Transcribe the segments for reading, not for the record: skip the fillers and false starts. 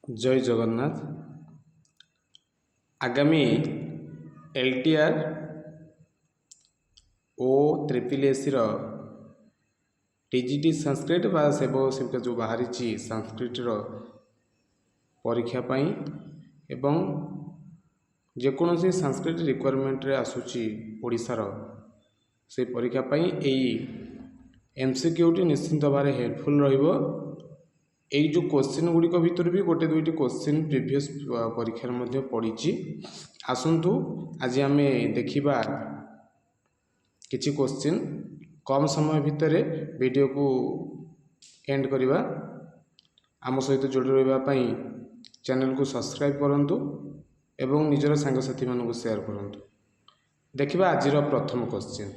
जय जगन्नाथ। आगामी LTR ओ SSS TGT Sanskrit बा सेवक सेविका जो बाहरी संस्कृत परीक्षा पाई एवं जेकोसी संस्कृत रिक्वायरमेंट रे आसुची ओडिशार से परीक्षा पाई एई MCQ टी निश्चिंत भाव हेल्पफुल रहिबो। এই जो क्वेश्चन गुड़िक भितर भी गोटे दुईटी क्वेश्चन प्रीवियस परीक्षा मध्य पड़ी आसतु आज आम देखा किसी क्वेश्चन कम समय भितर वीडियो को एंड करवा। आम सहित जोड़ी रही चैनल को सब्सक्राइब करंतु एवं निजर सांगसाथी मानक शेयर करंतु। देखिबा आज प्रथम क्वेश्चन।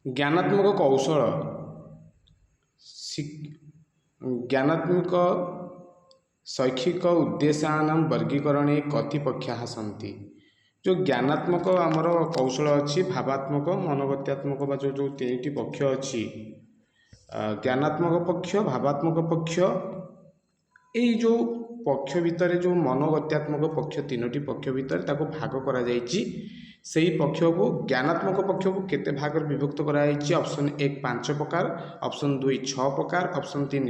ज्ञानात्मक कौशल ज्ञानात्मक शैक्षिक उद्देश्यानां वर्गीकरणे कति पक्षा सन्ति। जो ज्ञानात्मक आमर कौशल अच्छी भावात्मक मनोगत्यात्मक बा जो जो तीन पक्ष अच्छी ज्ञानात्मक पक्ष भावात्मक पक्ष यही जो पक्ष भितर जो मनोगत्यात्मक पक्ष तीनोटी पक्ष भितर ताको भाग करा जायछि। सेही पक्ष को ज्ञानात्मक पक्ष को केते भाग विभक्त कराई। ऑप्शन 1 5 प्रकार, ऑप्शन 2 6 प्रकार, ऑप्शन 3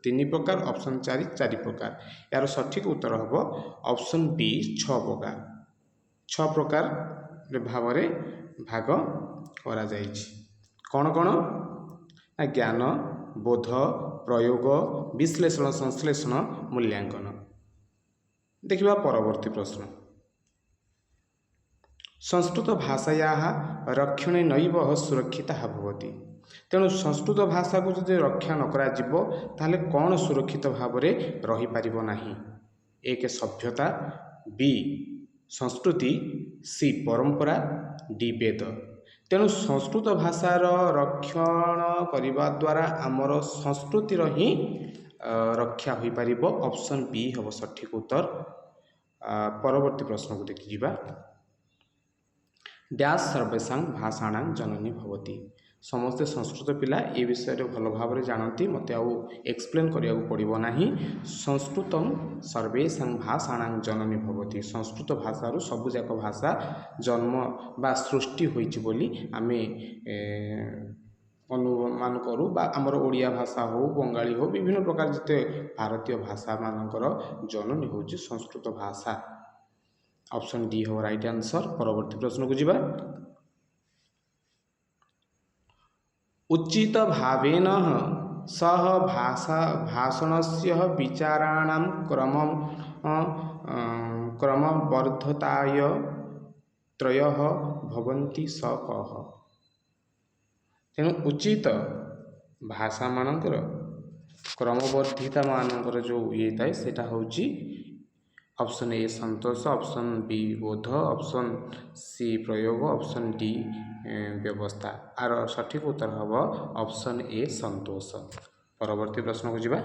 3 प्रकार, ऑप्शन 4 4 प्रकार। यार सठिक उत्तर हम ऑप्शन बी 6 प्रकार। 6 प्रकार भाव रे भाग करा जायछि। कौन कौन ज्ञान बोध प्रयोग विश्लेषण संश्लेषण मूल्यांकन। देखिबा परवर्ती प्रश्न। संस्कृत भाषाया रक्षणे नैव सुरक्षिता भवति। तेणु संस्कृत भाषा को जो रक्षा न करा जिवो ताले कौन सुरक्षित भाव रे रही पारिबो नाही। एक सभ्यता, बी संस्कृति, सी परंपरा, डी वेद। तेणु संस्कृत भाषार रक्षण करने द्वारा आमर संस्कृतिर ही रक्षा हो पार। ऑप्शन बी हम सठिक उत्तर। परवर्ती प्रश्न को देखि जिबा। डैश सर्वेषां भाषाणां जननी भवति। समस्ते संस्कृत पिला ये विषय रे भल भाव रे जानती, मते आउ एक्सप्लेन करिया को पड़िबो नाही। संस्कृतं सर्वेषां भाषाणां जननी भवति। संस्कृत भाषा सबु जाक भाषा जन्म बा सृष्टि होइछि बोली आमे अनुमान करू। बा आमर ओडिया भाषा हो बंगाली हो विभिन्न प्रकार जिते भारतीय भाषा मानकर जननी होछि संस्कृत भाषा। ऑप्शन डी हो राइट आंसर। परवर्ती प्रश्न को जिबा। उचित भावेन सह भाषणस्य विचाराणां क्रमबद्धताय त्रयः भवन्ति स कः। तेणु उचित भाषा मानकर क्रमबद्धिता मानकर जो ये थाए सेटा होची ऑप्शन ए संतोष, ऑप्शन बी बोध, ऑप्शन सी प्रयोग, ऑप्शन डी व्यवस्था। आर सठिक उत्तर हम ऑप्शन ए संतोष। परवर्ती प्रश्न को जिबा।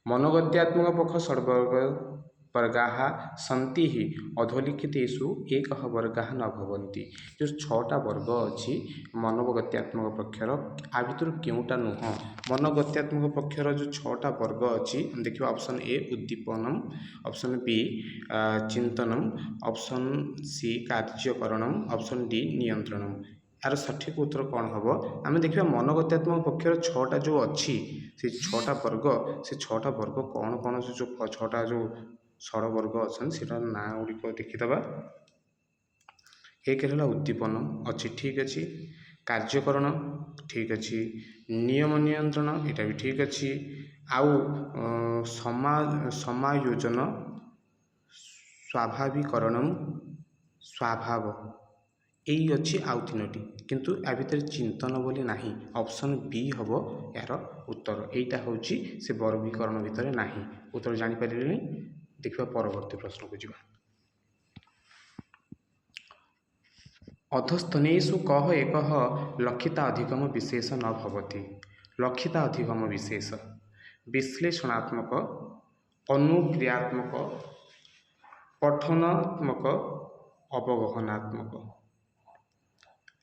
मनोगत्यात्मक पक्ष षड्वर्ग वर्गाः सन्ति ही अधोलिखितेषु एकः वर्गः न भवन्ति। जो 6टा वर्ग अच्छी मनोगत्यात्मक पक्षर आ भितर केउटा नुह। मनोगत्यात्मक पक्षर जो 6टा वर्ग अच्छी देखिए। ऑप्शन ए उद्दीपनम, ऑप्शन बी चिंतनम, ऑप्शन सी कार्यकरणम, ऑप्शन डी नियंत्रणम। यार सठिक उत्तर कौन हम आम देखिए। मनोगत्यात्मक पक्षर 6टा जो अच्छी से 6टा वर्ग, से 6टा वर्ग कौन कौन से जो 6टा जो षड़ वर्ग अच्छा से ना गुड़िक देखीदबा। एक है उद्दीपन अच्छी, ठीक अच्छी। कार्यकरण ठीक अच्छी। नियम नियंत्रण यहाँ भी ठीक अच्छी। आउ समायोजन स्वाभाविकरण स्वभाव यही अच्छी आउ तीनोटी, किंतु या भितर चिंतन बोली नहीं। ऑप्शन बी हम यार उत्तर। यहीटा हूँ से वर्गीकरण भितर नहीं। उत्तर जानीपारे। देखिए परवर्ती प्रश्न को जिबा। अधस्तनेषु कः एकः लक्षिता अधिगम विशेष न भवति। लक्षिता अधिगम विशेष विश्लेषणात्मक, अनुक्रियात्मक, पठनात्मक, अवगहनात्मक।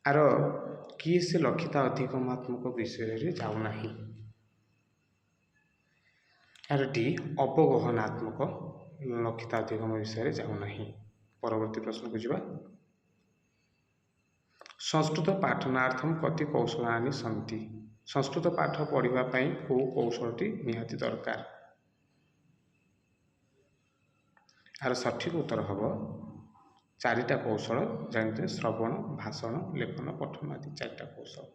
आर किए से लक्षिता अधिगमात्मक विषय जाऊना। यार डी अवगहनात्मक लक्षिता अधिगम विषय जाऊना। परवर्ती प्रश्न को जावा। संस्कृत पाठनार्थम कति कौशलानि सन्ति। संस्कृत पाठ पढ़िबा पई को कौशलटी निहाती दरकार। यार सठिक उत्तर हम चारिटा कौशल जानते श्रवण भाषण लेखन पठन आदि चारिटा कौशल।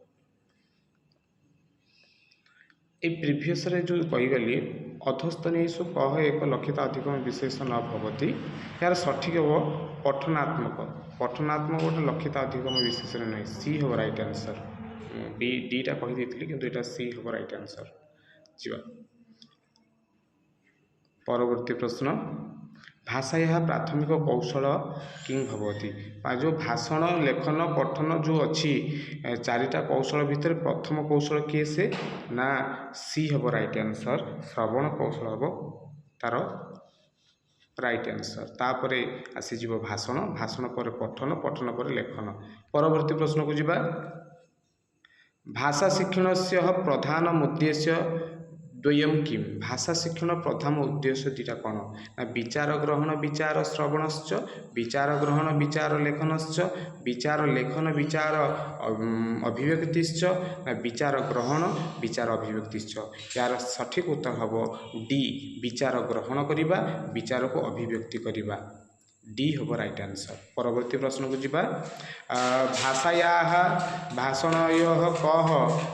ये प्रिवियस जो कहीगली अधस्तनीयु कह एक लक्षिता अधिगम विशेष न भवती। यार सठिक हम पठनात्मक। पठनात्मक गोटे लक्षिता अधिगम विशेष नहीं। सी हम राइट आंसर। डीटा कहीदी किंतु यहाँ सी हम राइट आंसर। जी परवर्ती प्रश्न। भाषाया प्राथमिक कौशल किं भवती। जो भाषण लेखन पठन जो अच्छी चारिटा कौशल भितर प्रथम कौशल किए से ना सी हम राइट आंसर। श्रवण कौशल हम तार राइट आंसर। तापर आसीज भाषण भाषण पर पठन पठन पर लेखन। परवर्ती प्रश्न को जावा। भाषा शिक्षण से प्रधान उद्देश्य द्वयम किम। भाषा शिक्षण प्रथम उद्देश्य दुटा कौन ना विचार ग्रहण विचार श्रवणश्च विचार ग्रहण विचार लेखनश्च विचार लेखन विचार अभिव्यक्तिश्च ना विचार ग्रहण विचार अभिव्यक्तिश्च। यार सठिक उत्तर हम डी विचार ग्रहण करिबा विचार को अभिव्यक्ति करिबा। डी हम राइट आंसर। परवर्ती प्रश्न को जावा। भाषाया भाषणयो कह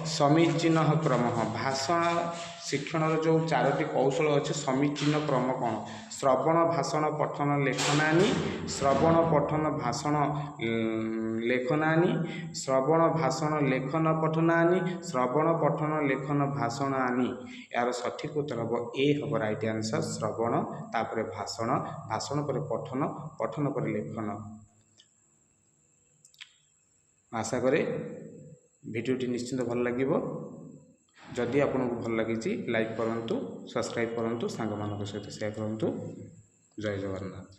समीचीन क्रम। भाषण शिक्षण जो चारोटी कौशल अच्छे समीचीन क्रम कौन। श्रवण भाषण पठन लेखनानि श्रवण पठन भाषण लेखनानि श्रवण भाषण लेखन पठनानि श्रवण पठन लेखन भाषणानि। यार सठिक उत्तर हम ए हम राइट आंसर। श्रवण तापर भाषण भाषण पर पठन पठन पर लेखन। आशा करे भिडियोटी निश्चिंत भल लगिबो। जदि आपको भल लगी लाइक करूँ सब्सक्राइब करूँ सांग मान सहित शेयर करूँ। जय जगन्नाथ।